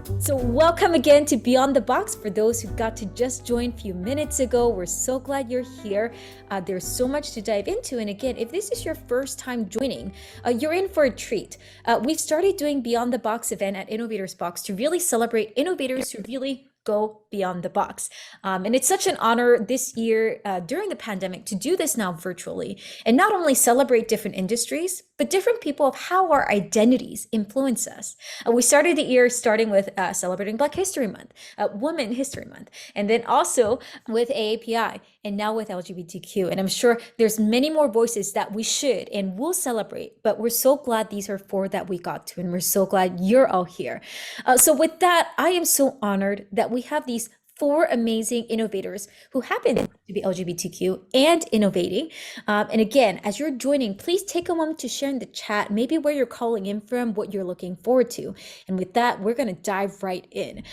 So welcome again to Beyond the Box. For those who got to just join a few minutes ago, we're so glad you're here. There's so much to dive into. And again, if this is your first time joining, you're in for a treat. We've started doing Beyond the Box event at InnovatorsBox to really celebrate innovators who really go beyond the box. And it's such an honor this year during the pandemic to do this now virtually and not only celebrate different industries, but different people of how our identities influence us. We started the year starting with celebrating Black History Month, Women History Month, and then also with AAPI, and now with LGBTQ. And I'm sure there's many more voices that we should and will celebrate, but we're so glad these are four that we got to, and we're so glad you're all here. So with that, I am so honored that we have these four amazing innovators who happen to be LGBTQ and innovating. And again, as you're joining, please take a moment to share in the chat, maybe where you're calling in from, what you're looking forward to. And with that, we're going to dive right in.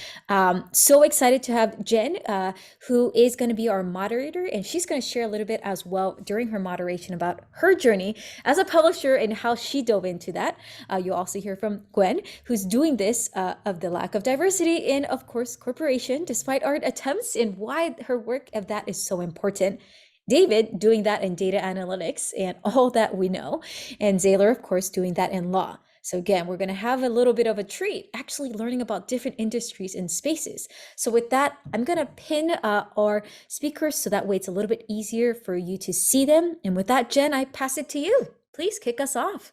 So excited to have Jenn, who is going to be our moderator, and she's going to share a little bit as well during her moderation about her journey as a publisher and how she dove into that. You'll also hear from Gwen, who's doing this of the lack of diversity in, of course, corporation, despite our attempts, and why her work of that is so important. David doing that in data analytics and all that we know, and Zaylore, of course, doing that in law. So again, we're going to have a little bit of a treat, actually learning about different industries and spaces. So with that, I'm going to pin our speakers so that way it's a little bit easier for you to see them. And with that, Jenn, I pass it to you. Please kick us off.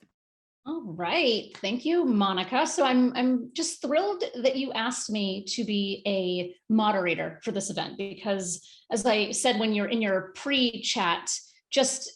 All right. Thank you, Monica. So I'm just thrilled that you asked me to be a moderator for this event, because as I said, when you're in your pre-chat, just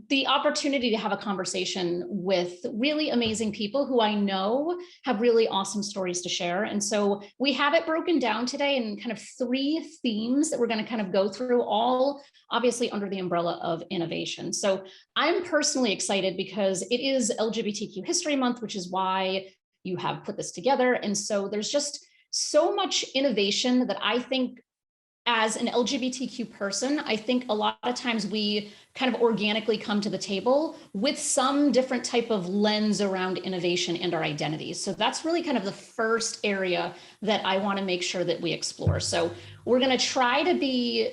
the opportunity to have a conversation with really amazing people who I know have really awesome stories to share. And so we have it broken down today in kind of three themes that we're going to kind of go through, all obviously under the umbrella of innovation. So I'm personally excited because it is LGBTQ History Month, which is why you have put this together. And so there's just so much innovation that I think, as an LGBTQ person, I think a lot of times we kind of organically come to the table with some different type of lens around innovation and our identities. So that's really kind of the first area that I want to make sure that we explore. So we're going to try to be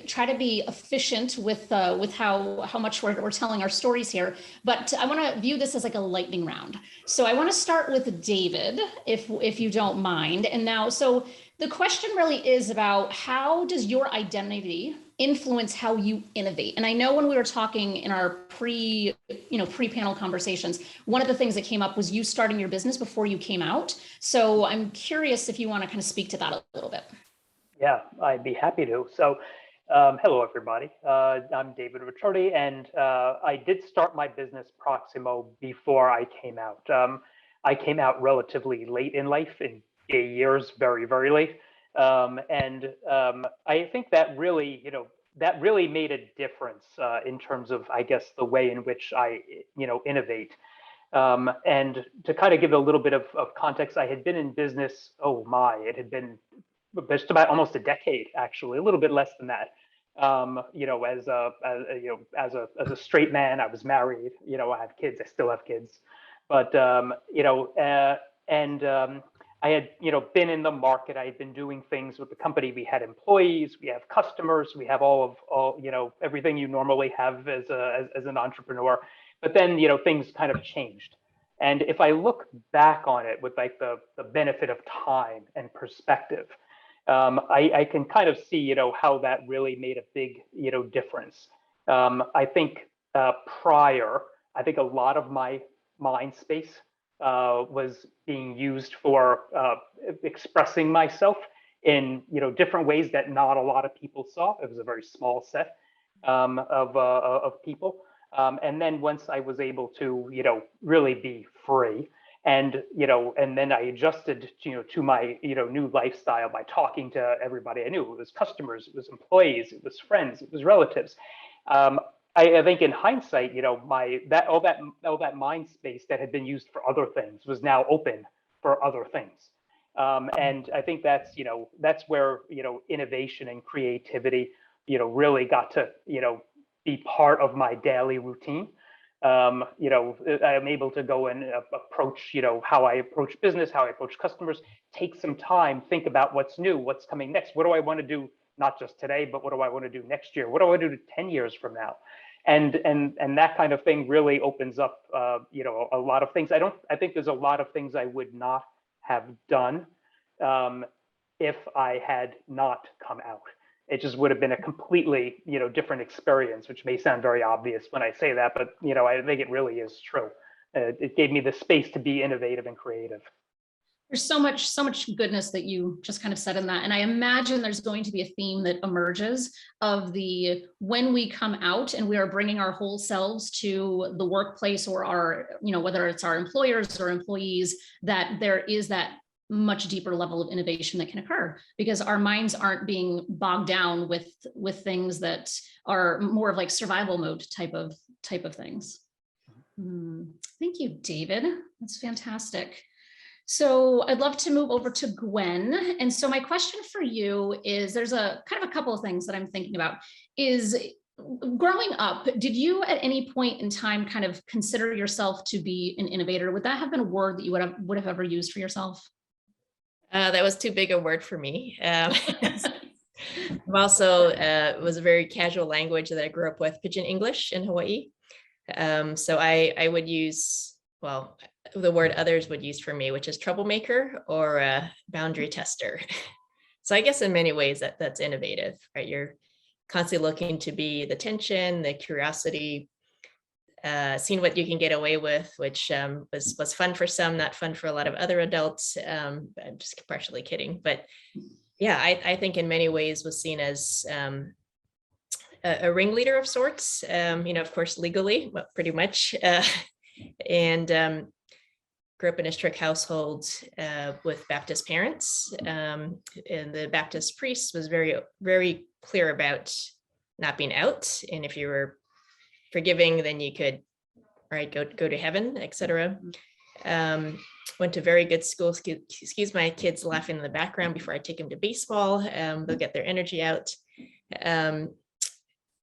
efficient with how much we're telling our stories here, but I want to view this as like a lightning round. So I want to start with David, if you don't mind. And now, so the question really is about, how does your identity influence how you innovate? And I know when we were talking in our pre-panel conversations, one of the things that came up was you starting your business before you came out. So I'm curious if you want to kind of speak to that a little bit. Yeah, I'd be happy to. So hello, everybody. I'm David Ricciardi, and I did start my business Proximo before I came out. I came out relatively late in life, in gay years, very, very late. I think that really, made a difference in terms of, I guess, the way in which I, innovate. And to kind of give a little bit of context, I had been in business, it had been just about almost a decade, actually, a little bit less than that. As a straight man, I was married, I have kids, I still have kids, but, I had, been in the market. I had been doing things with the company. We had employees, we have customers, we have all, everything you normally have as an entrepreneur. But then, things kind of changed. And if I look back on it with like the benefit of time and perspective, I can kind of see, how that really made a big, difference. I think prior, I think a lot of my mind space was being used for expressing myself in different ways that not a lot of people saw. It was a very small set of people, and then once I was able to really be free, and then I adjusted to my new lifestyle by talking to everybody I knew. It was customers, it was employees, it was friends, it was relatives. I think in hindsight, all that mind space that had been used for other things was now open for other things. And I think that's where, innovation and creativity, really got to, be part of my daily routine. I'm able to go and approach, how I approach business, how I approach customers, take some time, think about what's new, what's coming next. What do I want to do, not just today, but what do I want to do next year? What do I want to do 10 years from now? And that kind of thing really opens up, a lot of things. I think there's a lot of things I would not have done if I had not come out. It just would have been a completely, different experience, which may sound very obvious when I say that, but, I think it really is true. It gave me the space to be innovative and creative. There's so much goodness that you just kind of said in that. And I imagine there's going to be a theme that emerges of when we come out and we are bringing our whole selves to the workplace or our, whether it's our employers or employees, that there is that much deeper level of innovation that can occur because our minds aren't being bogged down with things that are more of like survival mode type of things. Thank you, David. That's fantastic. So I'd love to move over to Gwen. And so my question for you is, there's a kind of a couple of things that I'm thinking about is, growing up, did you at any point in time kind of consider yourself to be an innovator? Would that have been a word that you would have ever used for yourself? That was too big a word for me. I'm also, it was a very casual language that I grew up with, Pidgin English in Hawaii. So I would use, well, the word others would use for me, which is troublemaker or boundary tester. So I guess in many ways that's innovative, right? You're constantly looking to be the tension, the curiosity, seeing what you can get away with, which was fun for some, not fun for a lot of other adults. I'm just partially kidding, but yeah, I think in many ways was seen as a ringleader of sorts, of course, legally, but pretty much, and grew up in a strict household with Baptist parents, and the Baptist priest was very, very clear about not being out, and if you were forgiving, then you could, right, go to heaven, etc. Went to very good school. Excuse my kids laughing in the background before I take them to baseball. They'll get their energy out.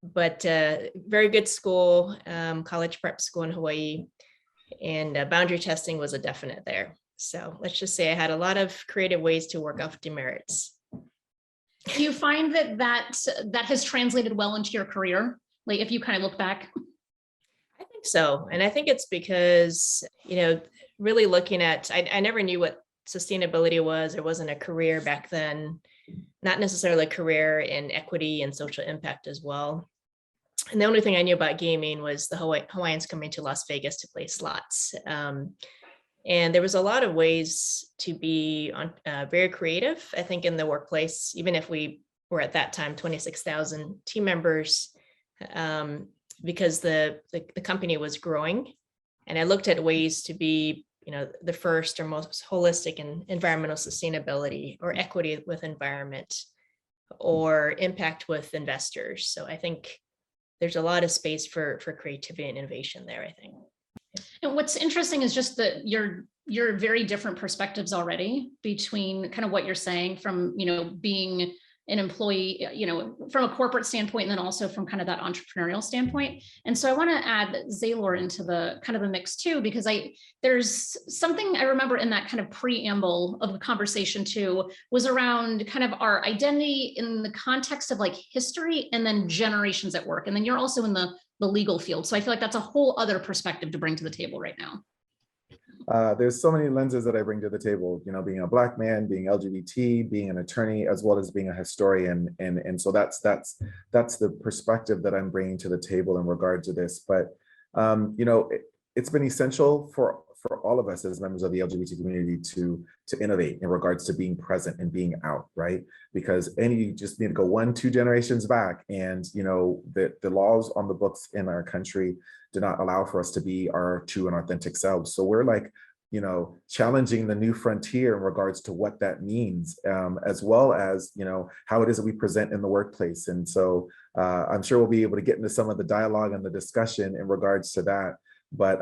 But very good school, college prep school in Hawaii, and boundary testing was a definite there. So let's just say I had a lot of creative ways to work off demerits. Do you find that has translated well into your career? Like if you kind of look back? I think so. And I think it's because, really looking at, I never knew what sustainability was. There wasn't a career back then, not necessarily a career in equity and social impact as well. And the only thing I knew about gaming was the Hawaiians coming to Las Vegas to play slots. And there was a lot of ways to be very creative, I think, in the workplace, even if we were at that time 26,000 team members, because the company was growing. And I looked at ways to be, the first or most holistic in environmental sustainability or equity with environment or impact with investors. So I think there's a lot of space for creativity and innovation there, I think. And what's interesting is just that you're very different perspectives already between kind of what you're saying from, being an employee, from a corporate standpoint, and then also from kind of that entrepreneurial standpoint. And so I want to add Zaylore into the kind of the mix too, because there's something I remember in that kind of preamble of the conversation too, was around kind of our identity in the context of like history and then generations at work. And then you're also in the legal field. So I feel like that's a whole other perspective to bring to the table right now. There's so many lenses that I bring to the table, being a Black man, being LGBT, being an attorney, as well as being a historian. And so that's the perspective that I'm bringing to the table in regard to this. But, it's been essential for all of us as members of the LGBT community to innovate in regards to being present and being out, right? Because you just need to go 1-2 generations back, and the laws on the books in our country do not allow for us to be our true and authentic selves. So we're like, challenging the new frontier in regards to what that means, as well as, how it is that we present in the workplace. And so I'm sure we'll be able to get into some of the dialogue and the discussion in regards to that. But,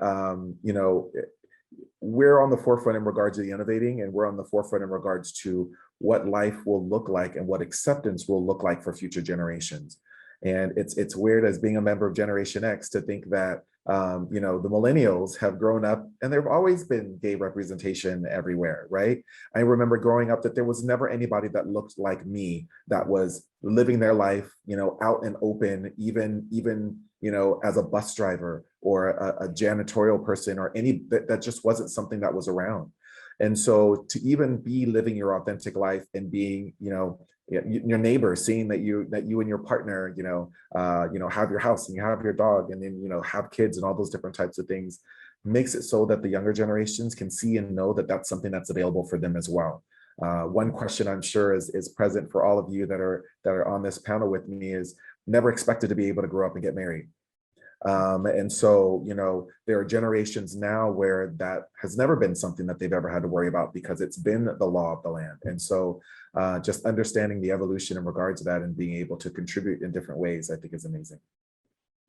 we're on the forefront in regards to the innovating, and we're on the forefront in regards to what life will look like and what acceptance will look like for future generations. And it's weird as being a member of Generation X to think that, You know, the millennials have grown up and there have always been gay representation everywhere, right? I remember growing up that there was never anybody that looked like me that was living their life, you know, out and open, even, you know, as a bus driver or a janitorial person or any, that just wasn't something that was around. And so to even be living your authentic life and being, you know, your neighbor seeing that you and your partner, you know, have your house and you have your dog and then, you know, have kids and all those different types of things makes it so that the younger generations can see and know that that's something that's available for them as well. One question I'm sure is present for all of you that are on this panel with me is never expected to be able to grow up and get married. And so, you know, there are generations now where that has never been something that they've ever had to worry about because it's been the law of the land. And so just understanding the evolution in regards to that and being able to contribute in different ways, I think is amazing.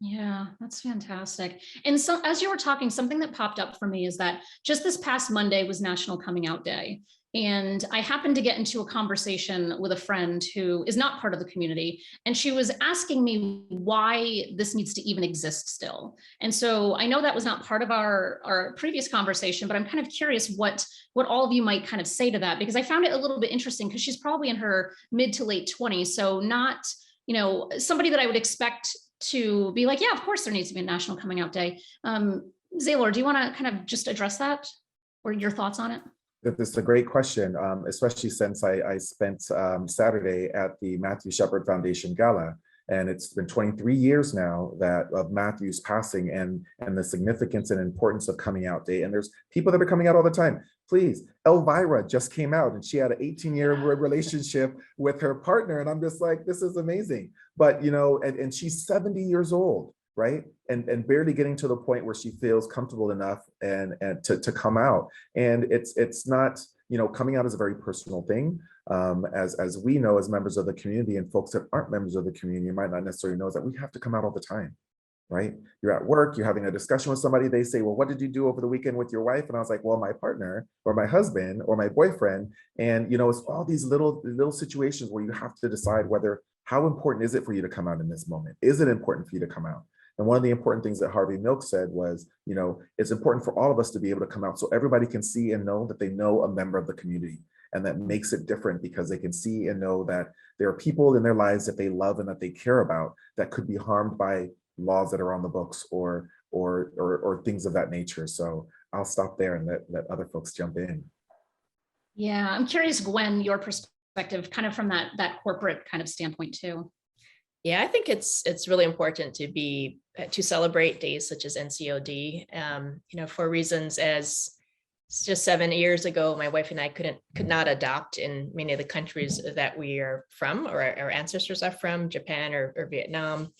Yeah, that's fantastic. And so as you were talking, something that popped up for me is that just this past Monday was National Coming Out Day. And I happened to get into a conversation with a friend who is not part of the community. And she was asking me why this needs to even exist still. And so I know that was not part of our previous conversation, but I'm kind of curious what all of you might kind of say to that, because I found it a little bit interesting because she's probably in her mid to late 20s. So not, you know, somebody that I would expect to be like, yeah, of course there needs to be a National Coming Out Day. Zaylore, do you want to kind of just address that or your thoughts on it? This is a great question, especially since I spent Saturday at the Matthew Shepard Foundation Gala, and it's been 23 years now of Matthew's passing and the significance and importance of Coming Out Day. And there's people that are coming out all the time. Please, Elvira just came out and she had an 18-year relationship with her partner, and I'm just like, this is amazing. But you know, and she's 70 years old, right? And barely getting to the point where she feels comfortable enough and to come out. And it's not, you know, coming out is a very personal thing. As we know, as members of the community and folks that aren't members of the community might not necessarily know, is that we have to come out all the time, right? You're at work, you're having a discussion with somebody, they say, well, what did you do over the weekend with your wife? And I was like, well, my partner or my husband or my boyfriend. And, you know, it's all these little situations where you have to decide how important is it for you to come out in this moment? Is it important for you to come out? And one of the important things that Harvey Milk said was, you know, it's important for all of us to be able to come out so everybody can see and know that they know a member of the community. And that makes it different because they can see and know that there are people in their lives that they love and that they care about that could be harmed by laws that are on the books or things of that nature. So I'll stop there and let other folks jump in. Yeah, I'm curious, Gwen, your perspective kind of from that corporate kind of standpoint too. Yeah, I think it's really important to celebrate days such as NCOD, you know, for reasons as just 7 years ago, my wife and I could not adopt in many of the countries that we are from or our ancestors are from, Japan or Vietnam.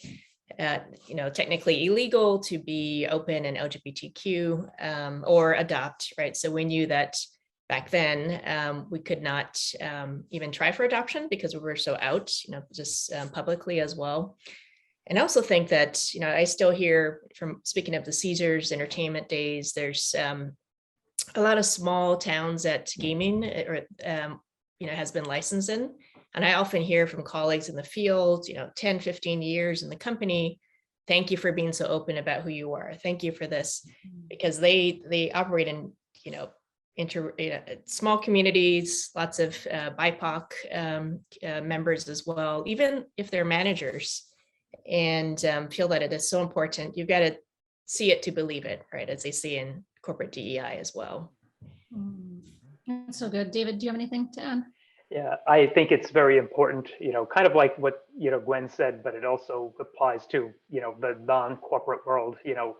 You know, technically illegal to be open in LGBTQ or adopt, right? So we knew that back then we could not even try for adoption because we were so out, you know, just publicly as well. And I also think that, you know, I still hear from, speaking of the Caesars entertainment days, there's a lot of small towns that gaming or, you know, has been licensed in. And I often hear from colleagues in the field, you know, 10, 15 years in the company, thank you for being so open about who you are. Thank you for this, because they operate in, you know, small communities, lots of BIPOC members as well, even if they're managers, and feel that it is so important. You've got to see it to believe it, right? As they see in corporate DEI as well. That's so good. David, do you have anything to add? Yeah, I think it's very important, you know, kind of like what, you know, Gwen said, but it also applies to, you know, the non-corporate world. You know,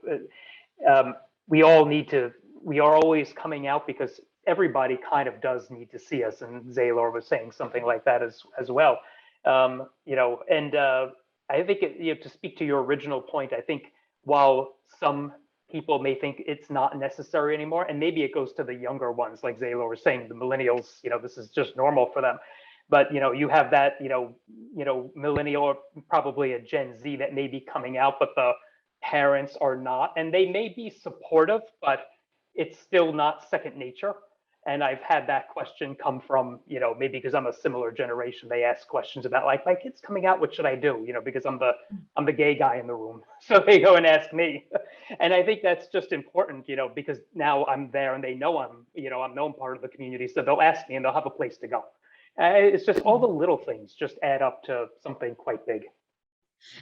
we are always coming out because everybody kind of does need to see us. And Zaylore was saying something like that as well. You know, and I think, you know, to speak to your original point, I think while some people may think it's not necessary anymore, and maybe it goes to the younger ones, like Zaylore was saying, the millennials, you know, this is just normal for them. But, you know, you have that, you know, millennial or probably a Gen Z that may be coming out, but the parents are not, and they may be supportive, but it's still not second nature. And I've had that question come from, maybe because I'm a similar generation, they ask questions about like, my kid's coming out, what should I do? Because I'm the gay guy in the room. So they go and ask me. And I think that's just important, because now I'm there and they know I'm known part of the community. So they'll ask me and they'll have a place to go. It's just all the little things just add up to something quite big.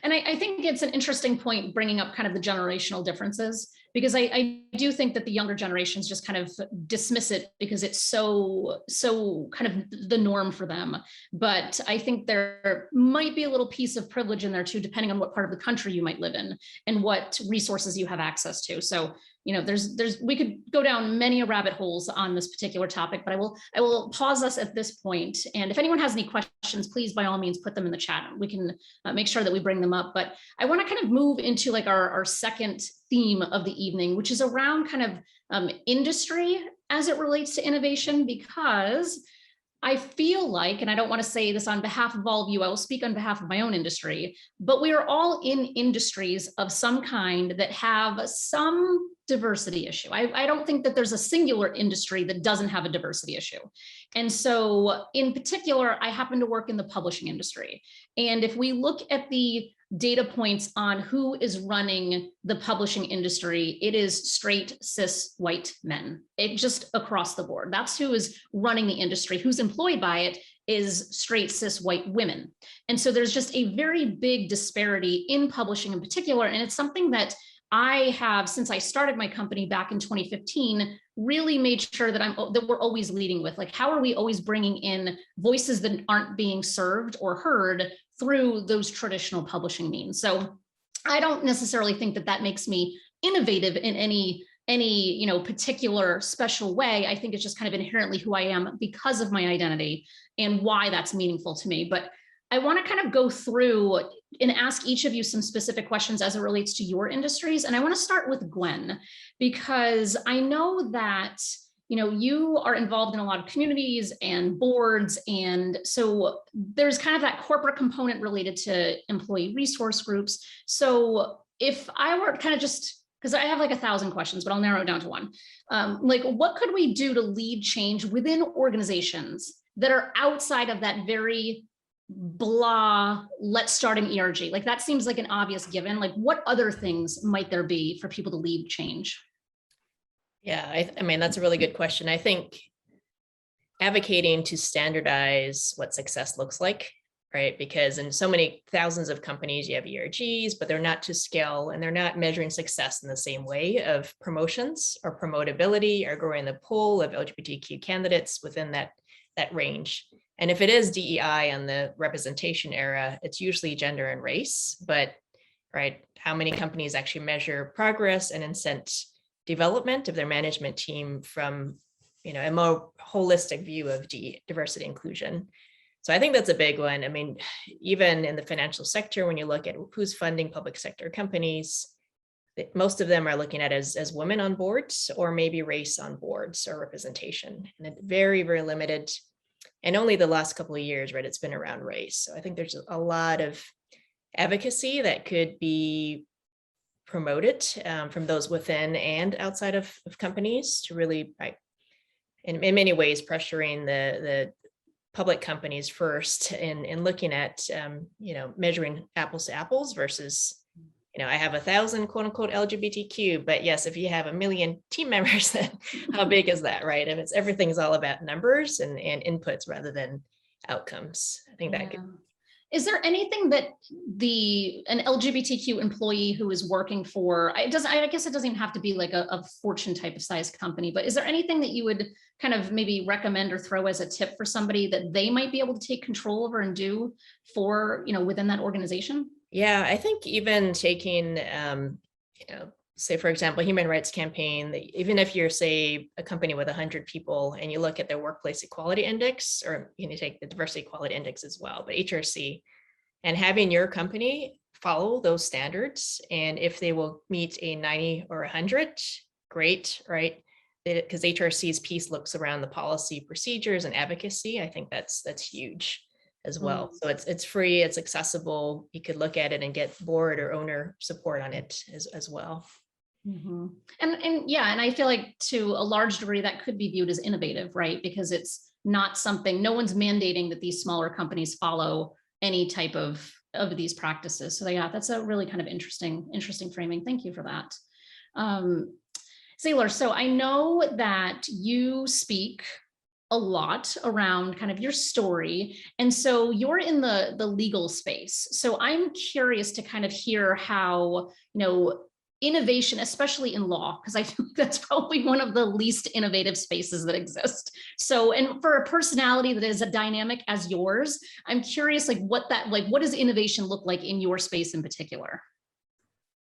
And I think it's an interesting point bringing up kind of the generational differences, because I do think that the younger generations just kind of dismiss it because it's so kind of the norm for them. But I think there might be a little piece of privilege in there too, depending on what part of the country you might live in and what resources you have access to. So we could go down many rabbit holes on this particular topic, but I will pause us at this point. And if anyone has any questions, please, by all means, put them in the chat. We can make sure that we bring them up. But I want to kind of move into like our second theme of the evening, which is around kind of industry as it relates to innovation, because I feel like, and I don't want to say this on behalf of all of you, I will speak on behalf of my own industry, but we are all in industries of some kind that have some diversity issue. I don't think that there's a singular industry that doesn't have a diversity issue. And so in particular, I happen to work in the publishing industry. And if we look at the data points on who is running the publishing industry, it is straight, cis, white men. It just across the board. That's who is running the industry. Who's employed by it is straight, cis, white women. And so there's just a very big disparity in publishing in particular. And it's something that I have, since I started my company back in 2015, really made sure that we're always leading with, like, how are we always bringing in voices that aren't being served or heard through those traditional publishing means. So I don't necessarily think that makes me innovative in any particular special way. I think it's just kind of inherently who I am because of my identity and why that's meaningful to me. But I want to kind of go through and ask each of you some specific questions as it relates to your industries. And I want to start with Gwen, because I know that you are involved in a lot of communities and boards. And so there's kind of that corporate component related to employee resource groups. So if I were kind of just, because I have like 1,000 questions, but I'll narrow it down to one. Like, what could we do to lead change within organizations that are outside of that very blah, let's start an ERG? Like, that seems like an obvious given. Like, what other things might there be for people to lead change? Yeah, I mean, that's a really good question. I think advocating to standardize what success looks like, right? Because in so many thousands of companies, you have ERGs, but they're not to scale and they're not measuring success in the same way of promotions or promotability or growing the pool of LGBTQ candidates within that range. And if it is DEI on the representation era, it's usually gender and race, but right, how many companies actually measure progress and incent development of their management team from a more holistic view of diversity inclusion? So I think that's a big one. I mean, even in the financial sector, when you look at who's funding public sector companies, most of them are looking at as women on boards or maybe race on boards or representation, and it's very, very limited. And only the last couple of years, right, it's been around race. So I think there's a lot of advocacy that could be promoted from those within and outside of companies to really, in many ways, pressuring the public companies first in looking at, measuring apples to apples versus, I have 1,000 quote unquote LGBTQ, but yes, if you have 1 million team members, then how big is that, right? If everything's all about numbers and inputs rather than outcomes, I think that could. Is there anything that an LGBTQ employee who is working for, I guess it doesn't even have to be like a Fortune type of size company, but is there anything that you would kind of maybe recommend or throw as a tip for somebody that they might be able to take control over and do for, within that organization? Yeah, I think even taking, say, for example, Human Rights Campaign, even if you're, say, a company with 100 people and you look at their workplace equality index, or you take the diversity equality index as well, but HRC, and having your company follow those standards, and if they will meet a 90 or 100, great, right? Because HRC's piece looks around the policy, procedures, and advocacy. I think that's huge as well. So it's free, it's accessible. You could look at it and get board or owner support on it as well. And yeah, and I feel like to a large degree that could be viewed as innovative, right? Because it's not something, no one's mandating that these smaller companies follow any type of these practices. So yeah, that's a really kind of interesting framing. Thank you for that. Zaylore, so I know that you speak a lot around kind of your story. And so you're in the legal space. So I'm curious to kind of hear how, innovation, especially in law, because I think that's probably one of the least innovative spaces that exist. So, and for a personality that is as dynamic as yours, I'm curious, what does innovation look like in your space in particular?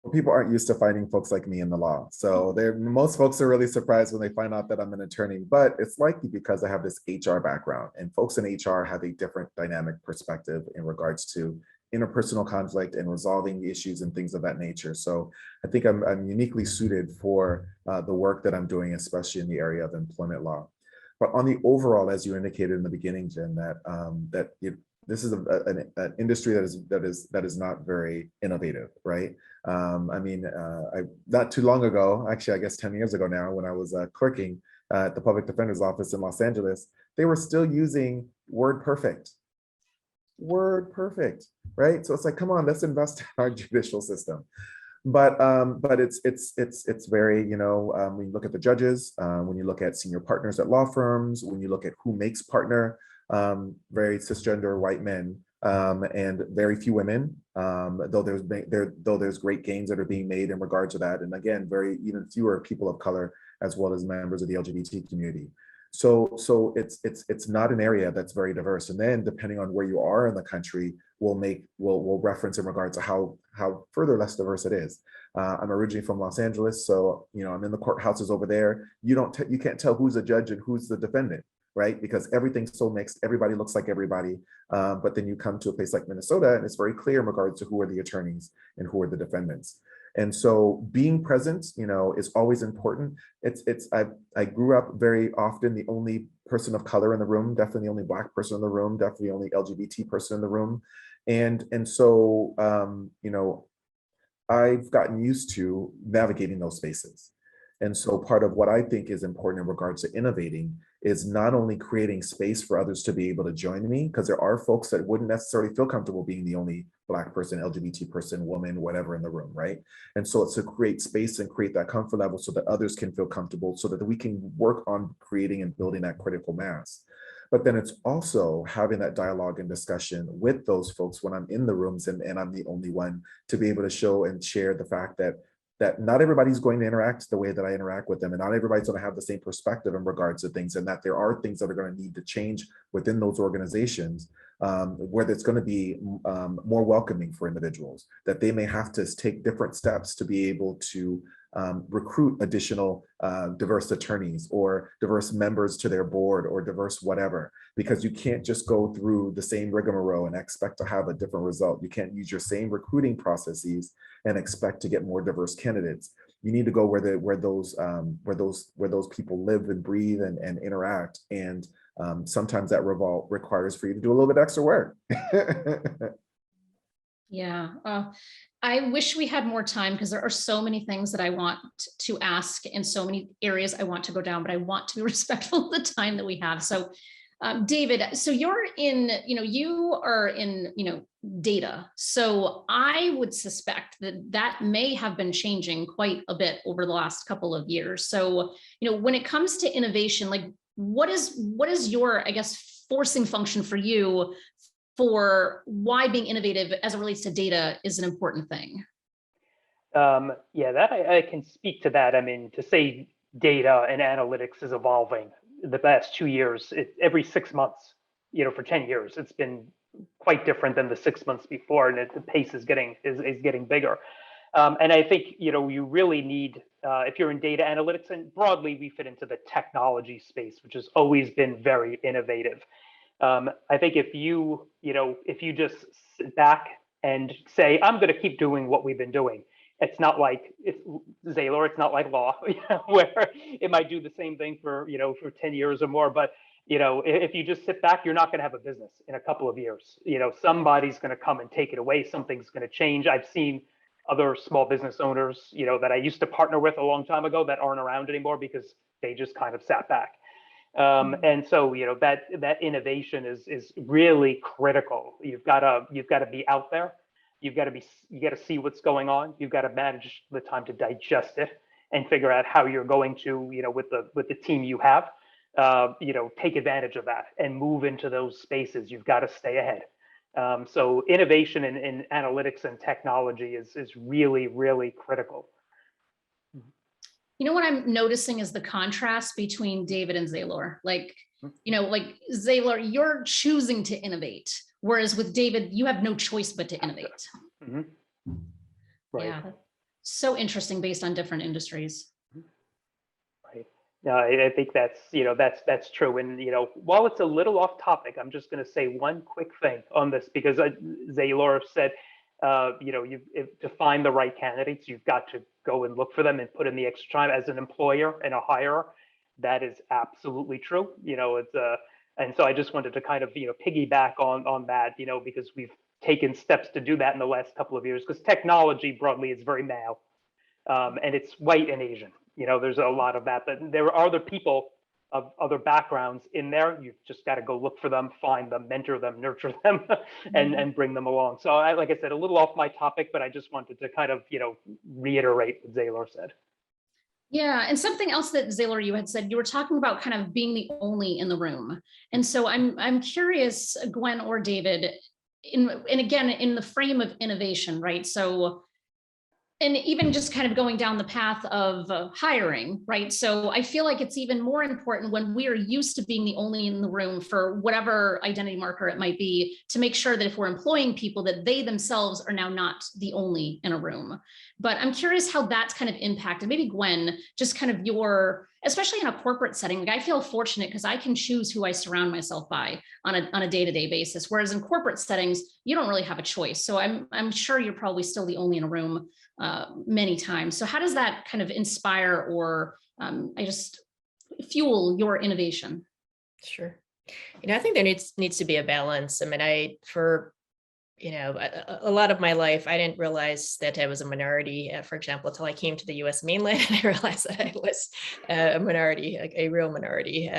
Well, people aren't used to finding folks like me in the law. So most folks are really surprised when they find out that I'm an attorney, but it's likely because I have this HR background, and folks in HR have a different dynamic perspective in regards to interpersonal conflict and resolving issues and things of that nature. So I think I'm uniquely suited for the work that I'm doing, especially in the area of employment law. But on the overall, as you indicated in the beginning, Jen, this is an industry that is not very innovative, right? Not too long ago, actually, I guess 10 years ago now, when I was clerking at the public defender's office in Los Angeles, they were still using WordPerfect, right? So it's like, come on, let's invest in our judicial system. But it's very, when you look at the judges, when you look at senior partners at law firms, when you look at who makes partner, very cisgender white men, and very few women, though there's great gains that are being made in regard to that, and again, even fewer people of color as well as members of the LGBT community. So it's not an area that's very diverse. And then depending on where you are in the country, we'll reference in regards to how further less diverse it is. I'm originally from Los Angeles, so I'm in the courthouses over there. You can't tell who's a judge and who's the defendant, right? Because everything's so mixed, everybody looks like everybody. But then you come to a place like Minnesota, and it's very clear in regards to who are the attorneys and who are the defendants. And so being present, is always important. I grew up very often the only person of color in the room, definitely the only Black person in the room, definitely the only LGBT person in the room. And so, I've gotten used to navigating those spaces. And so part of what I think is important in regards to innovating is not only creating space for others to be able to join me, because there are folks that wouldn't necessarily feel comfortable being the only Black person, LGBT person, woman, whatever in the room, right? And so it's to create space and create that comfort level so that others can feel comfortable, so that we can work on creating and building that critical mass. But then it's also having that dialogue and discussion with those folks when I'm in the rooms and I'm the only one, to be able to show and share the fact that not everybody's going to interact the way that I interact with them, and not everybody's going to have the same perspective in regards to things, and that there are things that are going to need to change within those organizations, where it's going to be more welcoming for individuals, that they may have to take different steps to be able to recruit additional diverse attorneys or diverse members to their board or diverse whatever, because you can't just go through the same rigmarole and expect to have a different result. You can't use your same recruiting processes and expect to get more diverse candidates. You need to go where those people live and breathe and interact, and sometimes that requires for you to do a little bit extra work. Yeah, I wish we had more time, because there are so many things that I want to ask and so many areas I want to go down, but I want to be respectful of the time that we have. So David, so you are in data. So I would suspect that may have been changing quite a bit over the last couple of years. So, when it comes to innovation, what is your, I guess, forcing function for you for why being innovative as it relates to data is an important thing? Yeah, that I can speak to that. I mean, to say data and analytics is evolving the past 2 years, every 6 months, for 10 years, it's been quite different than the 6 months before, and the pace is getting bigger. And I think, you really need, if you're in data analytics, and broadly we fit into the technology space, which has always been very innovative. I think if you just sit back and say, I'm going to keep doing what we've been doing, it's not like Zaylore, it's not like law, where it might do the same thing for 10 years or more. But if you just sit back, you're not going to have a business in a couple of years. Somebody's going to come and take it away. Something's going to change. I've seen other small business owners, that I used to partner with a long time ago that aren't around anymore because they just kind of sat back. And so, that innovation is really critical. You've got to be out there. You got to see what's going on. You've got to manage the time to digest it and figure out how you're going to, with the team you have, take advantage of that and move into those spaces. You've got to stay ahead. So innovation in analytics and technology is really, really critical. You know what I'm noticing is the contrast between David and Zaylore. Like Zaylore, you're choosing to innovate, whereas with David, you have no choice but to innovate. Mm-hmm. Right. Yeah, so interesting based on different industries. Right. No, I think that's true. And while it's a little off topic, I'm just going to say one quick thing on this because Zaylore said, to find the right candidates, you've got to go and look for them and put in the extra time as an employer and a hirer. That is absolutely true. And so I just wanted to kind of, piggyback on that, because we've taken steps to do that in the last couple of years, because technology broadly is very male, and it's white and Asian. There's a lot of that, but there are other people of other backgrounds in there. You've just got to go look for them, find them, mentor them, nurture them, and bring them along. So like I said, a little off my topic, but I just wanted to kind of, reiterate what Zaylore said. Yeah, and something else that Zaylore, you had said, you were talking about kind of being the only in the room. And so I'm curious, Gwen or David, and again, in the frame of innovation, right? So, and even just kind of going down the path of hiring, right? So I feel like it's even more important when we are used to being the only in the room for whatever identity marker it might be, to make sure that if we're employing people, that they themselves are now not the only in a room. But I'm curious how that's kind of impacted, maybe Gwen, just kind of especially in a corporate setting. Like I feel fortunate because I can choose who I surround myself by on a day-to-day basis. Whereas in corporate settings, you don't really have a choice. So I'm sure you're probably still the only in a room many times. So how does that kind of inspire or fuel your innovation? Sure. I think there needs to be a balance. I mean, a lot of my life, I didn't realize that I was a minority, for example, until I came to the US mainland, and I realized that I was a minority, like a real minority,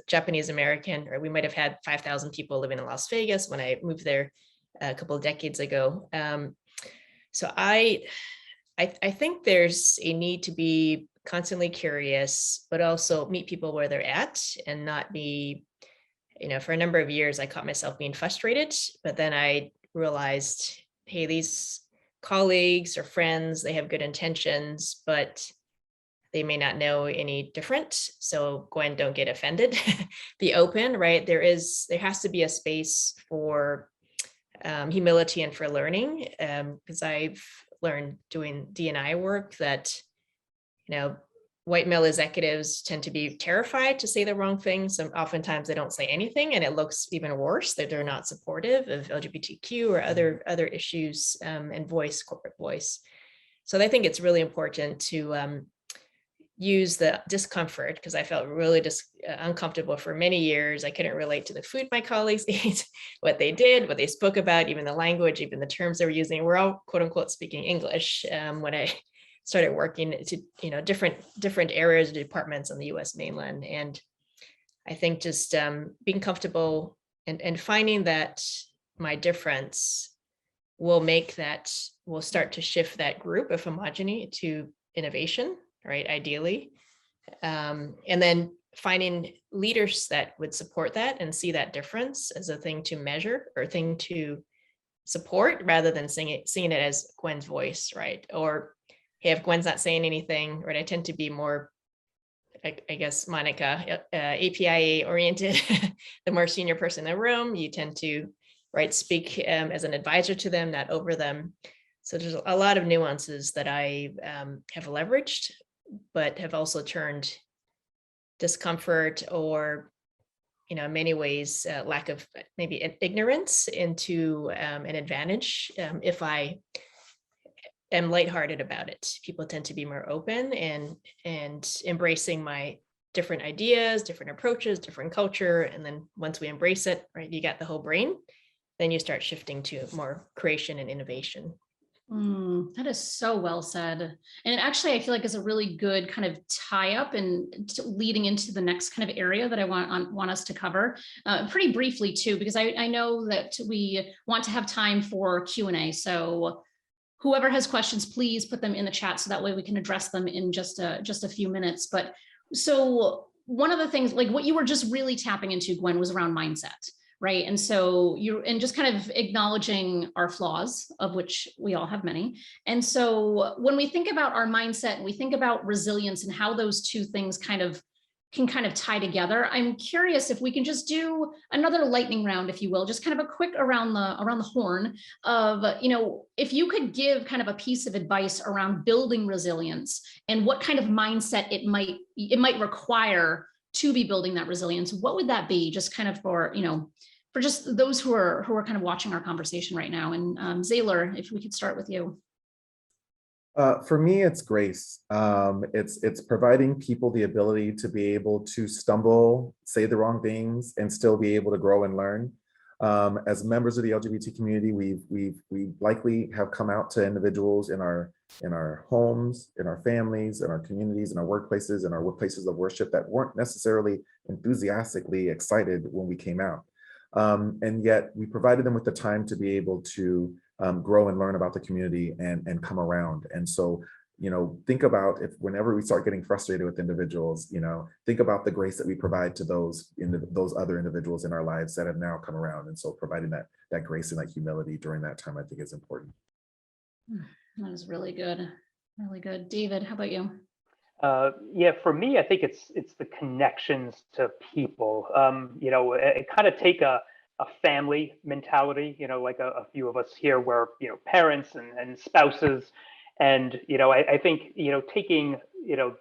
Japanese American, or we might have had 5,000 people living in Las Vegas when I moved there a couple of decades ago. So I think there's a need to be constantly curious, but also meet people where they're at and not be, for a number of years, I caught myself being frustrated, but then I realized, hey, these colleagues or friends, they have good intentions, but they may not know any different. So Gwen, don't get offended, be open, right? There has to be a space for humility and for learning, because I've learned doing D&I work that, white male executives tend to be terrified to say the wrong thing. So oftentimes they don't say anything, and it looks even worse that they're not supportive of LGBTQ or other issues and corporate voice. So I think it's really important to use the discomfort, because I felt really uncomfortable for many years. I couldn't relate to the food my colleagues ate, what they did, what they spoke about, even the language, even the terms they were using. We're all quote unquote speaking English when I started working to different areas of departments on the US mainland. And I think just being comfortable and finding that my difference will start to shift that group of homogeny to innovation, right? Ideally. And then finding leaders that would support that and see that difference as a thing to measure or thing to support, rather than seeing it as Gwen's voice, right? Or hey, if Gwen's not saying anything, right? I tend to be more, I guess, Monica, API oriented, the more senior person in the room, you tend to, right, speak as an advisor to them, not over them. So there's a lot of nuances that I have leveraged, but have also turned discomfort or, in many ways, lack of maybe ignorance into an advantage if I am lighthearted about it. People tend to be more open and embracing my different ideas, different approaches, different culture. And then once we embrace it, right, you got the whole brain, then you start shifting to more creation and innovation. That is so well said. And actually, I feel like is a really good kind of tie up and leading into the next kind of area that I want us to cover pretty briefly too, because I know that we want to have time for Q&A. So whoever has questions, please put them in the chat so that way we can address them in just a few minutes. But so one of the things, like what you were just really tapping into, Gwen, was around mindset. Right. And so and just kind of acknowledging our flaws, of which we all have many. And so when we think about our mindset and we think about resilience and how those two things can tie together, I'm curious if we can just do another lightning round, if you will, just kind of a quick around the horn of, if you could give kind of a piece of advice around building resilience and what kind of mindset it might require to be building that resilience, what would that be? Just kind of for just those who are kind of watching our conversation right now. And Zaylore, if we could start with you. For me, it's grace. It's providing people the ability to be able to stumble, say the wrong things, and still be able to grow and learn. As members of the LGBT community, we likely have come out to individuals in our homes, in our families, in our communities, in our workplaces of worship that weren't necessarily enthusiastically excited when we came out. And yet we provided them with the time to be able to grow and learn about the community and come around. And so, think about whenever we start getting frustrated with individuals, think about the grace that we provide to those other individuals in our lives that have now come around. And so providing that grace and that humility during that time, I think is important. That is really good. Really good. David, how about you? Yeah, for me, I think it's the connections to people. It kind of take a family mentality, like a few of us here where, parents and spouses. And, I think, taking,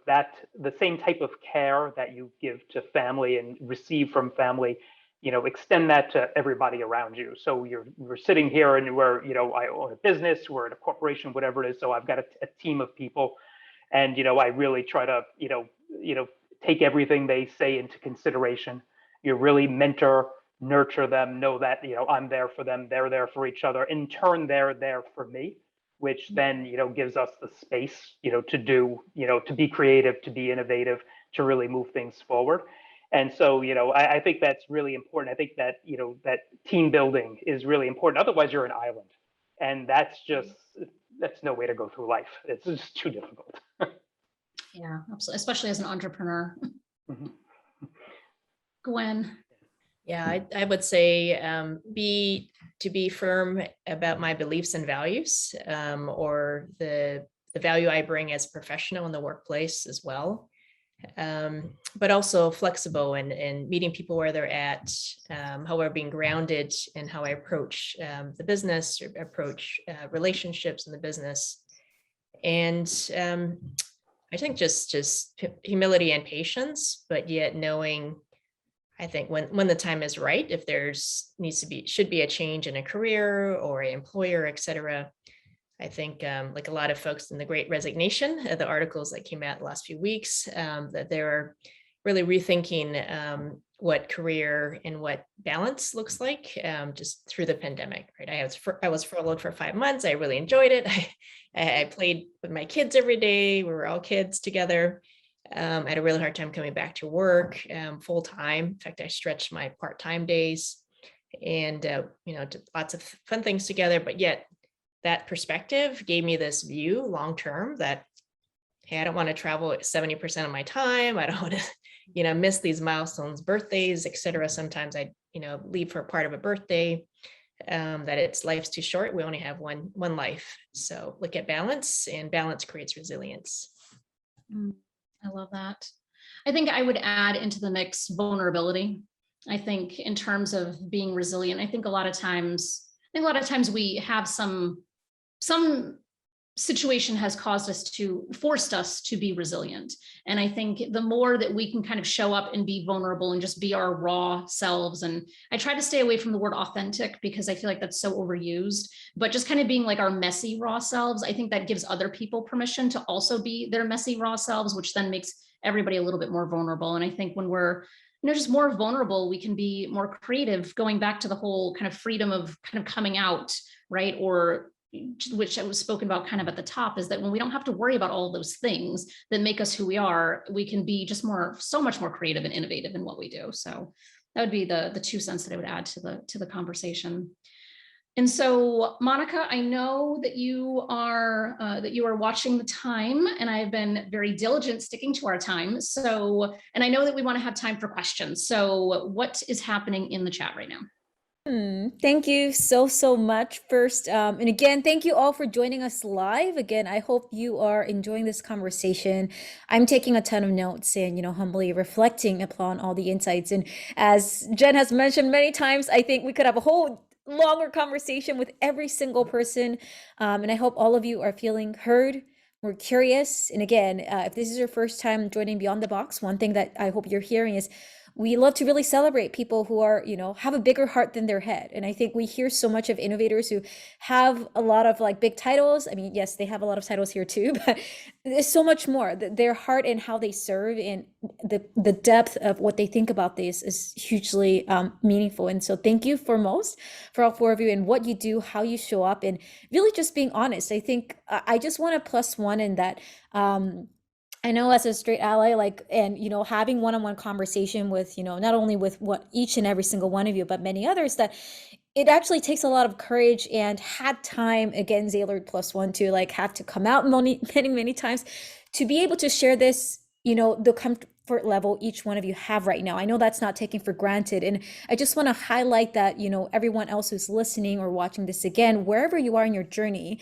that the same type of care that you give to family and receive from family, extend that to everybody around you. So we're sitting here and I own a business, we're in a corporation, whatever it is. So I've got a team of people. And, I really try to, take everything they say into consideration. You really mentor, nurture them, know that, I'm there for them, they're there for each other. In turn, they're there for me, which then, gives us the space, to do, to be creative, to be innovative, to really move things forward. And so, I think that's really important. I think that, that team building is really important. Otherwise, you're an island. And that's no way to go through life. It's just too difficult. Yeah, absolutely. Especially as an entrepreneur. Mm-hmm. Gwen. Yeah, I would say to be firm about my beliefs and values, or the value I bring as a professional in the workplace as well. But also flexible and meeting people where they're at, however, being grounded in how I approach the business, or approach relationships in the business. And I think just humility and patience, but yet knowing, I think when the time is right, if should be a change in a career or an employer, et cetera. I think like a lot of folks in the Great Resignation, the articles that came out the last few weeks, that they're really rethinking what career and what balance looks like just through the pandemic, right? I was furloughed for 5 months. I really enjoyed it. I played with my kids every day. We were all kids together. I had a really hard time coming back to work full time. In fact, I stretched my part-time days and, did lots of fun things together, but yet that perspective gave me this view long-term that, hey, I don't want to travel 70% of my time. I don't want to, miss these milestones, birthdays, et cetera. Sometimes I, leave for part of a birthday, that life's too short. We only have one life. So look at balance, and balance creates resilience. I love that. I think I would add into the mix vulnerability. I think in terms of being resilient, I think a lot of times we have some situation has forced us to be resilient. And I think the more that we can kind of show up and be vulnerable and just be our raw selves. And I try to stay away from the word authentic because I feel like that's so overused, but just kind of being like our messy raw selves. I think that gives other people permission to also be their messy raw selves, which then makes everybody a little bit more vulnerable. And I think when we're just more vulnerable, we can be more creative, going back to the whole kind of freedom of kind of coming out, right? Or which I was spoken about kind of at the top, is that when we don't have to worry about all of those things that make us who we are, we can be just so much more creative and innovative in what we do. So that would be the 2 cents that I would add to the conversation. And so, Monica, I know that you are watching the time, and I've been very diligent sticking to our time. So, and I know that we want to have time for questions. So, what is happening in the chat right now? Thank you so much first. And again, thank you all for joining us live. Again, I hope you are enjoying this conversation. I'm taking a ton of notes and, humbly reflecting upon all the insights. And as Jen has mentioned many times, I think we could have a whole longer conversation with every single person. And I hope all of you are feeling heard. We're curious. And again, if this is your first time joining Beyond the Box, one thing that I hope you're hearing is we love to really celebrate people who are, have a bigger heart than their head. And I think we hear so much of innovators who have a lot of like big titles. I mean, yes, they have a lot of titles here too, but there's so much more. Their heart and how they serve and the depth of what they think about this is hugely meaningful. And so thank you for all 4 of you, and what you do, how you show up, and really just being honest. I think I just want to +1 in that. I know as a straight ally, and having one-on-one conversation with, not only with what each and every single one of you, but many others, that it actually takes a lot of courage and had time, again, Zaylore +1, to have to come out many times to be able to share this, the comfort level each one of you have right now. I know that's not taken for granted. And I just want to highlight that, everyone else who's listening or watching this again, wherever you are in your journey,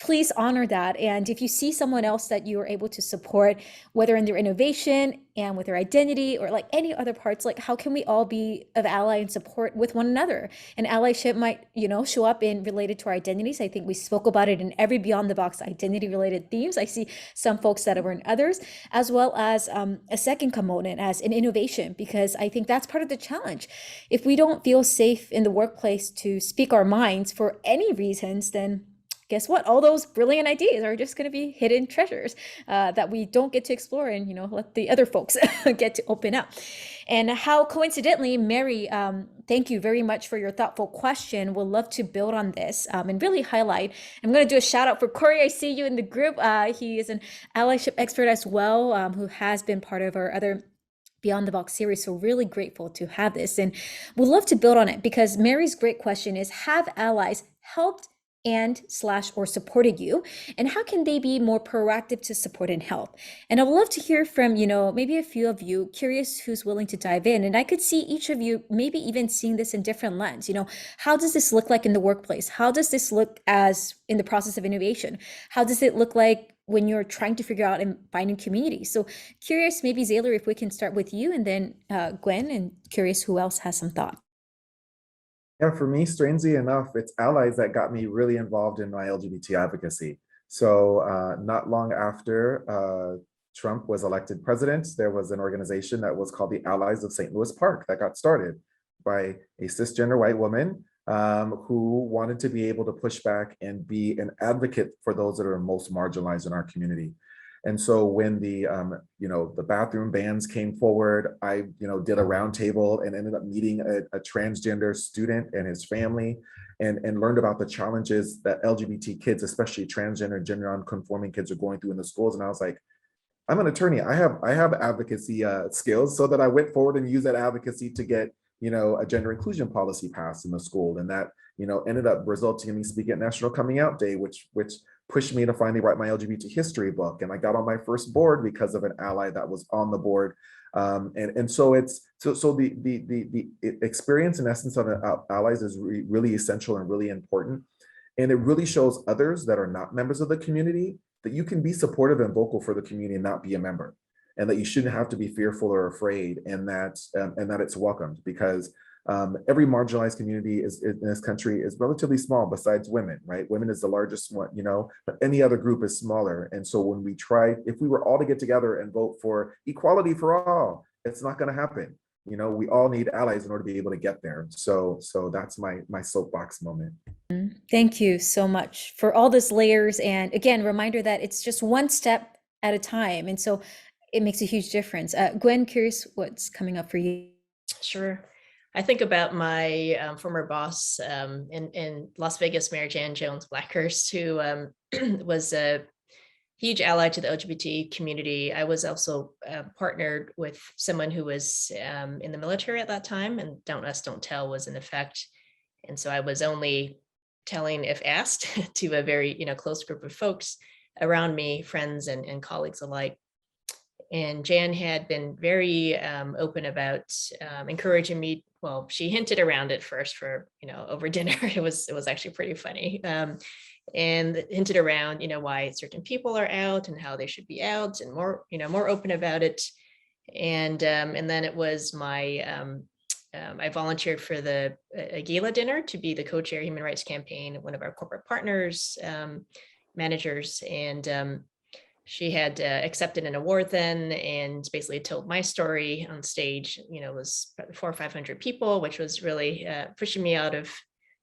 please honor that. And if you see someone else that you are able to support, whether in their innovation and with their identity or any other parts, how can we all be of ally and support with one another? And allyship might, show up in related to our identities. I think we spoke about it in every Beyond the Box identity related themes. I see some folks that are in others, as well as a second component as an innovation, because I think that's part of the challenge. If we don't feel safe in the workplace to speak our minds for any reasons, then guess what? All those brilliant ideas are just going to be hidden treasures that we don't get to explore and, let the other folks get to open up. And how coincidentally, Mary, thank you very much for your thoughtful question. We'll love to build on this and really highlight. I'm going to do a shout out for Corey. I see you in the group. He is an allyship expert as well, who has been part of our other Beyond the Box series. So really grateful to have this. And we'll love to build on it, because Mary's great question is, have allies helped or supported you, and how can they be more proactive to support and help? And I would love to hear from, maybe a few of you, curious who's willing to dive in. And I could see each of you maybe even seeing this in different lens. How does this look like in the workplace? How does this look as in the process of innovation? How does it look like when you're trying to figure out and finding community? So curious, maybe Zaylore, if we can start with you, and then Gwen, and curious who else has some thought. Yeah, for me, strangely enough, it's allies that got me really involved in my LGBT advocacy. So not long after Trump was elected president, there was an organization that was called the Allies of St. Louis Park that got started by a cisgender white woman who wanted to be able to push back and be an advocate for those that are most marginalized in our community. And so when the bathroom bans came forward, I did a roundtable and ended up meeting a transgender student and his family, and learned about the challenges that LGBT kids, especially transgender, gender non-conforming kids, are going through in the schools. And I was like, I'm an attorney. I have advocacy skills, so that I went forward and used that advocacy to get a gender inclusion policy passed in the school, and that ended up resulting in me speaking at National Coming Out Day, which pushed me to finally write my LGBT history book. And I got on my first board because of an ally that was on the board. And so the experience and essence of allies is really essential and really important. And it really shows others that are not members of the community that you can be supportive and vocal for the community and not be a member, and that you shouldn't have to be fearful or afraid, and that it's welcomed, because every marginalized community in this country is relatively small, besides women, right? Women is the largest one, but any other group is smaller. And so when if we were all to get together and vote for equality for all, it's not going to happen. We all need allies in order to be able to get there. So that's my soapbox moment. Thank you so much for all these layers. And again, reminder that it's just one step at a time. And so it makes a huge difference. Gwen, curious what's coming up for you. Sure. I think about my former boss in Las Vegas, Mary Jan Jones Blackhurst, who was a huge ally to the LGBT community. I was also partnered with someone who was in the military at that time, and Don't Ask, Don't Tell was in effect. And so I was only telling if asked to a very close group of folks around me, friends and colleagues alike. And Jan had been very open about encouraging me. Well, she hinted around it first for, over dinner. It was actually pretty funny. And hinted around, why certain people are out and how they should be out, and more open about it. And then it was my, I volunteered for a gala dinner to be the co-chair Human Rights Campaign, one of our corporate partners, managers, and she had accepted an award then, and basically told my story on stage. It was 400 or 500 people, which was really pushing me out of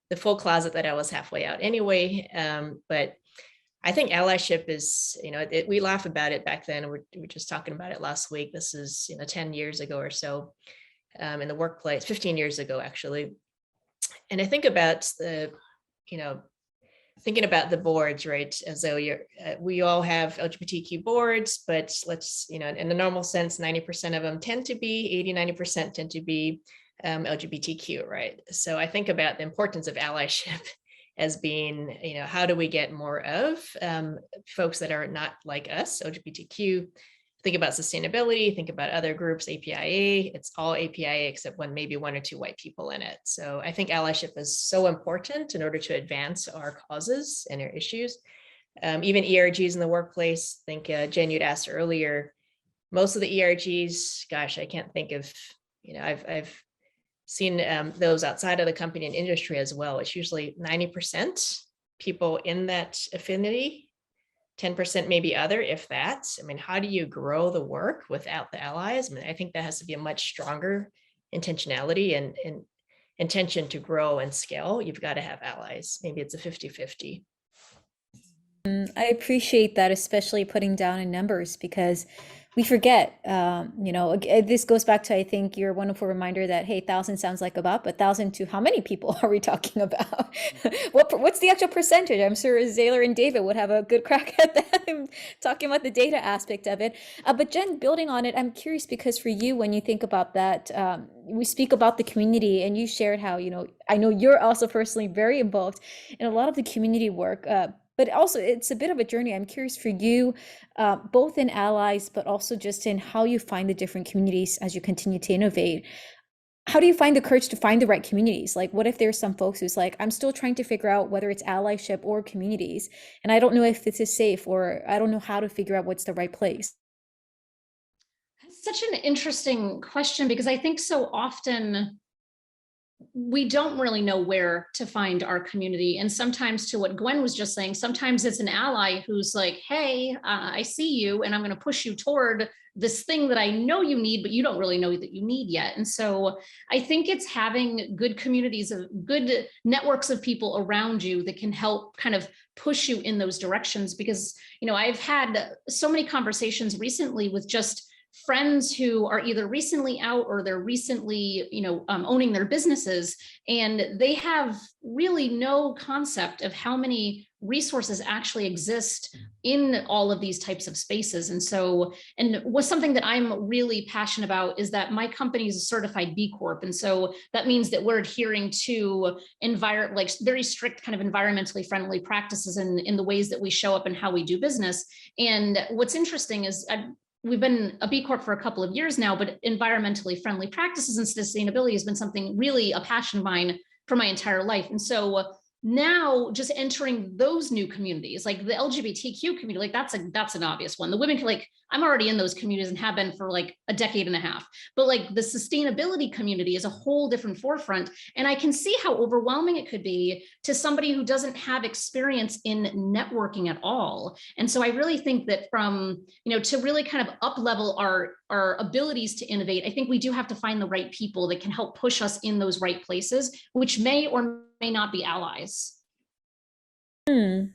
the full closet that I was halfway out anyway. But I think allyship is, we laugh about it back then. We were just talking about it last week. This is 10 years ago or so in the workplace, 15 years ago actually. And I think about thinking about the boards, right? As though we all have LGBTQ boards, but let's, in the normal sense, 90% of them tend to be, 80-90% tend to be LGBTQ, right? So I think about the importance of allyship as being, how do we get more of folks that are not like us, LGBTQ? Think about sustainability, think about other groups, APIA, it's all APIA except maybe one or two white people in it. So I think allyship is so important in order to advance our causes and our issues. Even ERGs in the workplace, I think Jen, you'd asked earlier, most of the ERGs, gosh, I can't think of, I've seen those outside of the company and industry as well. It's usually 90% people in that affinity, 10% maybe other, if that. I mean, how do you grow the work without the allies? I mean, I think that has to be a much stronger intentionality and intention to grow and scale. You've got to have allies. Maybe it's a 50-50. I appreciate that, especially putting down in numbers, because we forget, this goes back to, I think, your wonderful reminder that, hey, 1,000 sounds like a lot, but 1,000 to how many people are we talking about? What's the actual percentage? I'm sure Zaylore and David would have a good crack at that, talking about the data aspect of it. But Jen, building on it, I'm curious, because for you, when you think about that, we speak about the community, and you shared how, I know you're also personally very involved in a lot of the community work, but also it's a bit of a journey. I'm curious for you, both in allies, but also just in how you find the different communities as you continue to innovate. How do you find the courage to find the right communities? Like, what if there's some folks who's like, I'm still trying to figure out whether it's allyship or communities, and I don't know if this is safe, or I don't know how to figure out what's the right place? It's such an interesting question, because I think so often we don't really know where to find our community. And sometimes, to what Gwen was just saying, sometimes it's an ally who's like, hey, I see you, and I'm going to push you toward this thing that I know you need, but you don't really know that you need yet. And so I think it's having good communities, of good networks of people around you that can help kind of push you in those directions. Because, I've had so many conversations recently with just friends who are either recently out or they're recently, owning their businesses, and they have really no concept of how many resources actually exist in all of these types of spaces. And what's something that I'm really passionate about is that my company is a certified B Corp. And so that means that we're adhering to very strict kind of environmentally friendly practices in the ways that we show up and how we do business. And what's interesting is we've been a B Corp for a couple of years now, but environmentally friendly practices and sustainability has been something really a passion of mine for my entire life. And so now just entering those new communities, like the LGBTQ community, like that's an obvious one. The women, I'm already in those communities and have been for like a decade and a half, but like the sustainability community is a whole different forefront. And I can see how overwhelming it could be to somebody who doesn't have experience in networking at all. And so I really think that to really kind of up level our abilities to innovate, I think we do have to find the right people that can help push us in those right places, which may or may not be allies.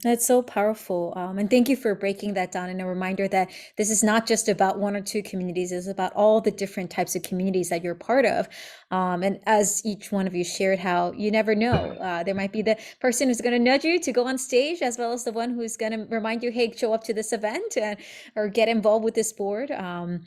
That's so powerful. And thank you for breaking that down and a reminder that this is not just about one or two communities, it's about all the different types of communities that you're part of. And as each one of you shared, how you never know, there might be the person who's going to nudge you to go on stage, as well as the one who's going to remind you, hey, show up to this event and or get involved with this board, and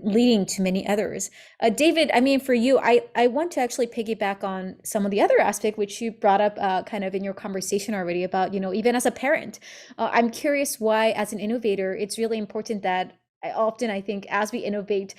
leading to many others. David, I mean, for you, I want to actually piggyback on some of the other aspect, which you brought up kind of in your conversation already about, even as a parent. I'm curious why, as an innovator, it's really important that I think as we innovate,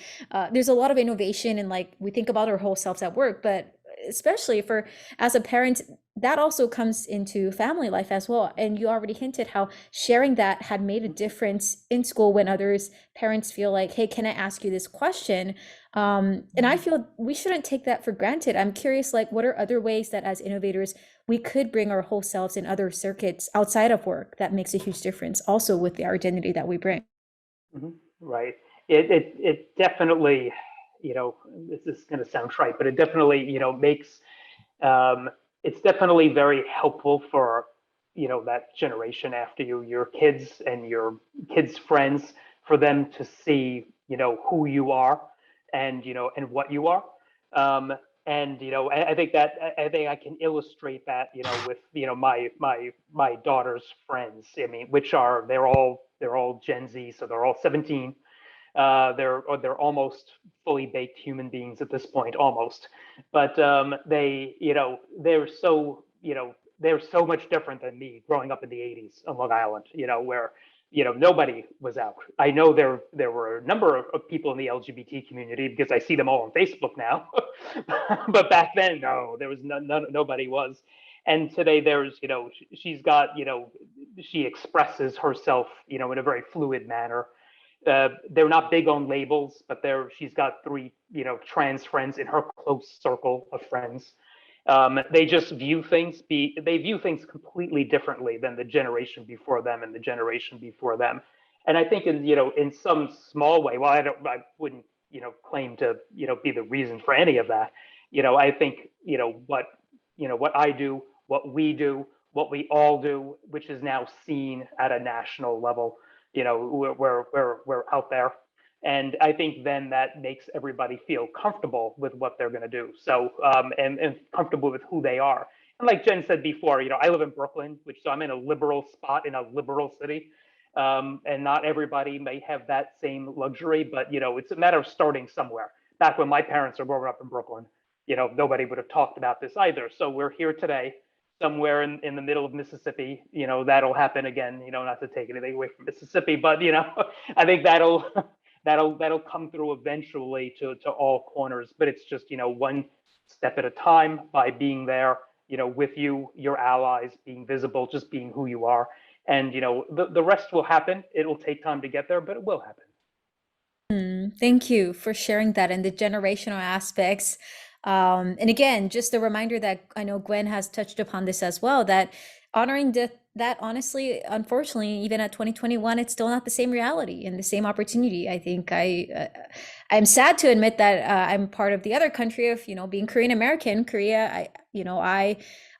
there's a lot of innovation and like we think about our whole selves at work, but especially for as a parent, that also comes into family life as well. And you already hinted how sharing that had made a difference in school when others parents feel like, hey, can I ask you this question? And I feel we shouldn't take that for granted. I'm curious, like, what are other ways that as innovators we could bring our whole selves in other circuits outside of work that makes a huge difference also with the identity that we bring? Right. It definitely, this is going to sound trite, but it definitely, makes, it's definitely very helpful for, that generation after you, your kids and your kids' friends, for them to see, who you are and, and what you are. And, I think I can illustrate that, with, my daughter's friends, I mean, which are, they're all Gen Z, so they're all 17. They're almost fully baked human beings at this point, almost. But they're so much different than me growing up in the 80s on Long Island, where nobody was out. I know there were a number of people in the LGBT community because I see them all on Facebook now. But back then, no, there was nobody was. And today there's, she's got, she expresses herself, in a very fluid manner. They're not big on labels, but she's got 3, trans friends in her close circle of friends. They just view things completely differently than the generation before them and the generation before them. And I think in some small way, well, I wouldn't, claim to, be the reason for any of that. I think, what I do, what we do, what we all do, which is now seen at a national level, we're out there. And I think then that makes everybody feel comfortable with what they're going to do. So, and comfortable with who they are. And like Jen said before, I live in Brooklyn, so I'm in a liberal spot in a liberal city. And not everybody may have that same luxury, but, it's a matter of starting somewhere. Back when my parents were growing up in Brooklyn, nobody would have talked about this either. So we're here today, somewhere in the middle of Mississippi. That'll happen again, not to take anything away from Mississippi, but, I think that'll come through eventually to all corners. But it's just, one step at a time by being there, with you, your allies, being visible, just being who you are. And, the rest will happen. It'll take time to get there, but it will happen. Thank you for sharing that and the generational aspects. And again, just a reminder that I know Gwen has touched upon this as well, that honoring that honestly, unfortunately, even at 2021, it's still not the same reality and the same opportunity. I think I'm sad to admit that I'm part of the other country of, being Korean American, Korea. I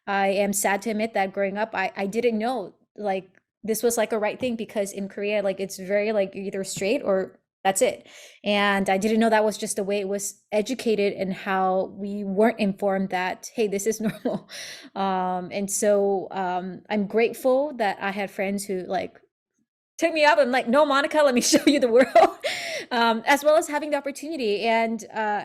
am sad to admit that growing up, I didn't know like this was like a right thing, because in Korea, like it's very like you're either straight or that's it. And I didn't know that was just the way it was educated and how we weren't informed that, hey, this is normal. And so I'm grateful that I had friends who like took me up and like, no, Monica, let me show you the world. As well as having the opportunity, and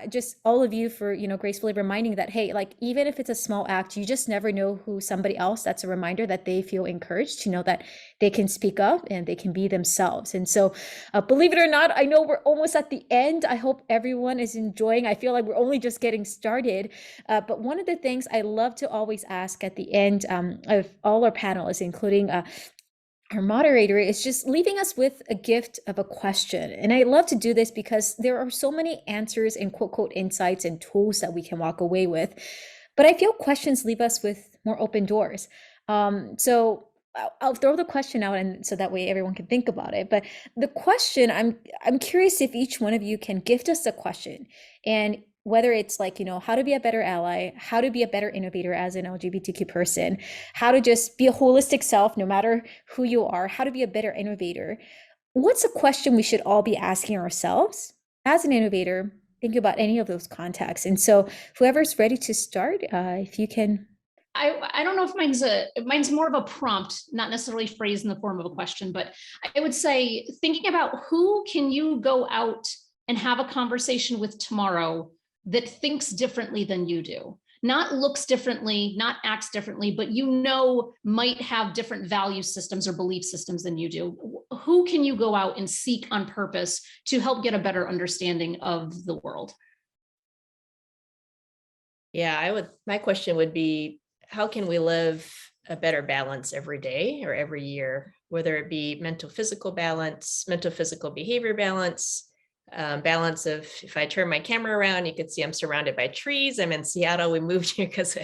just all of you for, gracefully reminding that, hey, like, even if it's a small act, you just never know who somebody else, that's a reminder that they feel encouraged to know that they can speak up and they can be themselves. And so believe it or not, I know we're almost at the end. I hope everyone is enjoying. I feel like we're only just getting started. But one of the things I love to always ask at the end of all our panelists, including our moderator, is just leaving us with a gift of a question. And I love to do this because there are so many answers and quote insights and tools that we can walk away with. But I feel questions leave us with more open doors. So I'll throw the question out, and so that way everyone can think about it. But the question, I'm curious if each one of you can gift us a question. And whether it's like, how to be a better ally, how to be a better innovator as an LGBTQ person, how to just be a holistic self, no matter who you are, how to be a better innovator. What's a question we should all be asking ourselves as an innovator? Think about any of those contexts. And so whoever's ready to start, if you can. I don't know if mine's more of a prompt, not necessarily phrased in the form of a question, but I would say thinking about who can you go out and have a conversation with tomorrow that thinks differently than you do, not looks differently, not acts differently, but might have different value systems or belief systems than you do. Who can you go out and seek on purpose to help get a better understanding of the world? Yeah, my question would be, how can we live a better balance every day or every year, whether it be mental physical balance, mental physical behavior balance, balance of, if I turn my camera around, you can see I'm surrounded by trees. I'm in Seattle. We moved here because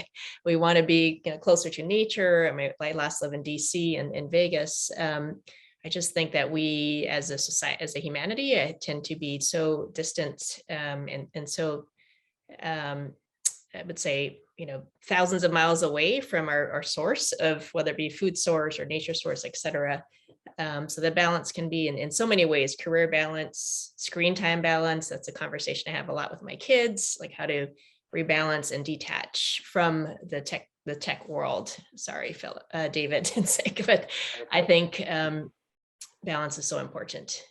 we want to be closer to nature. I last live in DC and in Vegas. I just think that we as a society, as a humanity, tend to be so distant and so I would say, thousands of miles away from our source of whether it be food source or nature source, et cetera. So the balance can be in so many ways: career balance, screen time balance. That's a conversation I have a lot with my kids, like how to rebalance and detach from the tech world. Sorry, Philip, David and sick, but I think balance is so important.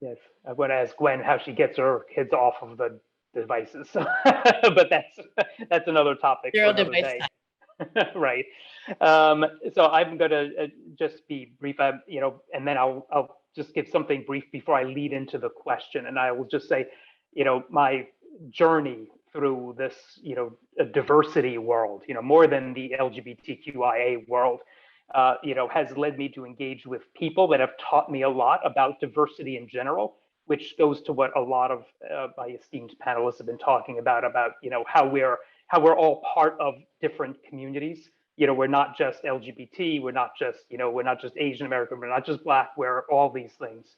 Yes, I want to ask Gwen how she gets her kids off of the devices, but that's another topic for another day. Right. So I'm going to just be brief, and then I'll just give something brief before I lead into the question. And I will just say, my journey through this, a diversity world, more than the LGBTQIA world, has led me to engage with people that have taught me a lot about diversity in general, which goes to what a lot of my esteemed panelists have been talking about, how we're all part of different communities. We're not just LGBT, we're not just Asian American, we're not just Black, we're all these things.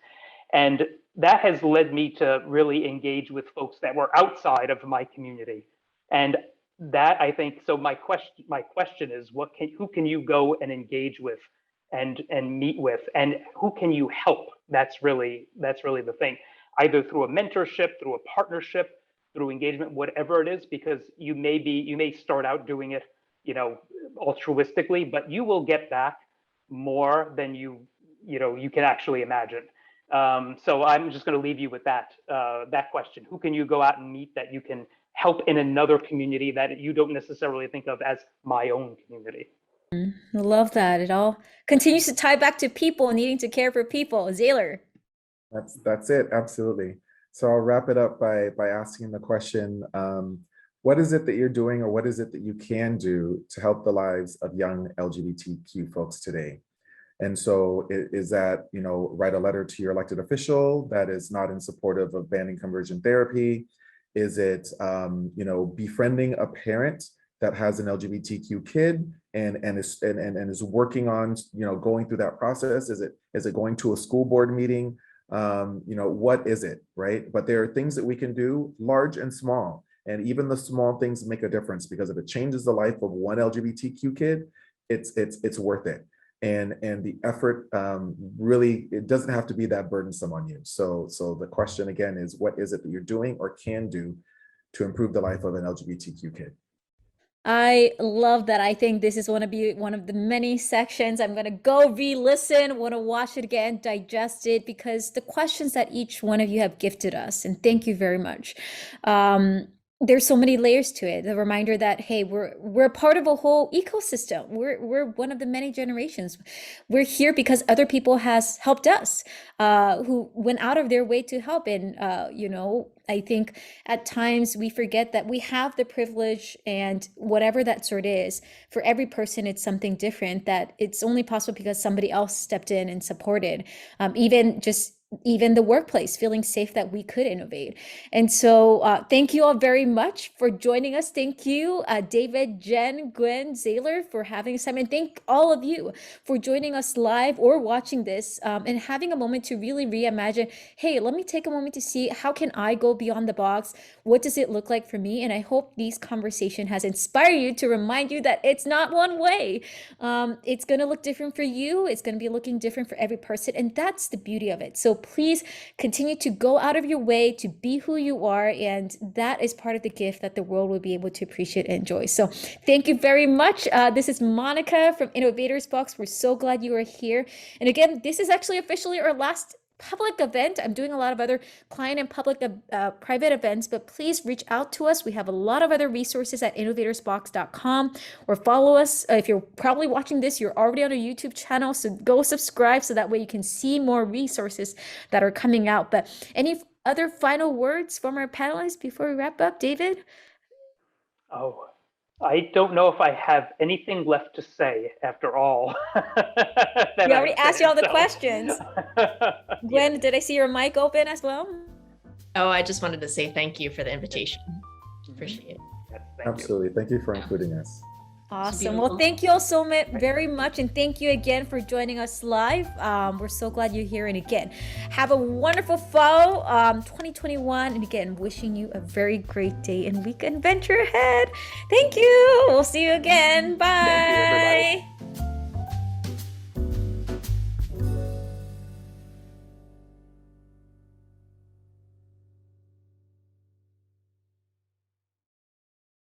And that has led me to really engage with folks that were outside of my community. And that, I think, so my question is, who can you go and engage with and meet with, and who can you help? That's really the thing, either through a mentorship, through a partnership, through engagement, whatever it is, because you may start out doing it, altruistically, but you will get back more than you can actually imagine. So I'm just going to leave you with that question: who can you go out and meet that you can help in another community that you don't necessarily think of as my own community? I love that. It all continues to tie back to people needing to care for people. Zaylore. That's it. Absolutely. So I'll wrap it up by asking the question, what is it that you're doing, or what is it that you can do to help the lives of young LGBTQ folks today? And so is that, write a letter to your elected official that is not in support of banning conversion therapy? Is it, befriending a parent that has an LGBTQ kid and is working on, going through that process? Is it going to a school board meeting? What is it, right? But there are things that we can do, large and small, and even the small things make a difference, because if it changes the life of one LGBTQ kid, it's worth it. And the effort, really, it doesn't have to be that burdensome on you. So the question again is, what is it that you're doing or can do to improve the life of an LGBTQ kid? I love that. I think this is going to be one of the many sections. I'm going to go re-listen, want to watch it again, digest it, because the questions that each one of you have gifted us, and thank you very much. There's so many layers to it. The reminder that, hey, we're part of a whole ecosystem. We're one of the many generations. We're here because other people has helped us, who went out of their way to help. And I think at times we forget that we have the privilege, and whatever that sort is, for every person, it's something different, that it's only possible because somebody else stepped in and supported. Even just even the workplace, feeling safe that we could innovate. And so thank you all very much for joining us. Thank you, David, Jenn, Gwen, Zaylore, for having us. And thank all of you for joining us live or watching this and having a moment to really reimagine, hey, let me take a moment to see how can I go beyond the box? What does it look like for me? And I hope this conversation has inspired you to remind you that it's not one way. It's going to look different for you. It's going to be looking different for every person. And that's the beauty of it. So please continue to go out of your way to be who you are. And that is part of the gift that the world will be able to appreciate and enjoy. So thank you very much. This is Monica from InnovatorsBox. We're so glad you are here. And again, this is actually officially our last public event. I'm doing a lot of other client and public private events, but please reach out to us. We have a lot of other resources at innovatorsbox.com, or follow us. If you're probably watching this, you're already on a YouTube channel, so go subscribe so that way you can see more resources that are coming out. But any other final words from our panelists before we wrap up, David? Oh, I don't know if I have anything left to say after all. We already asked you all the questions. Gwen, did I see your mic open as well? Oh, I just wanted to say thank you for the invitation. Appreciate it. Yes, Absolutely. Thank you for including us. Awesome. Well, thank you all so very much. And thank you again for joining us live. We're so glad you're here. And again, have a wonderful fall 2021. And again, wishing you a very great day and weekend venture ahead. Thank you. We'll see you again. Bye. Thank you, everybody.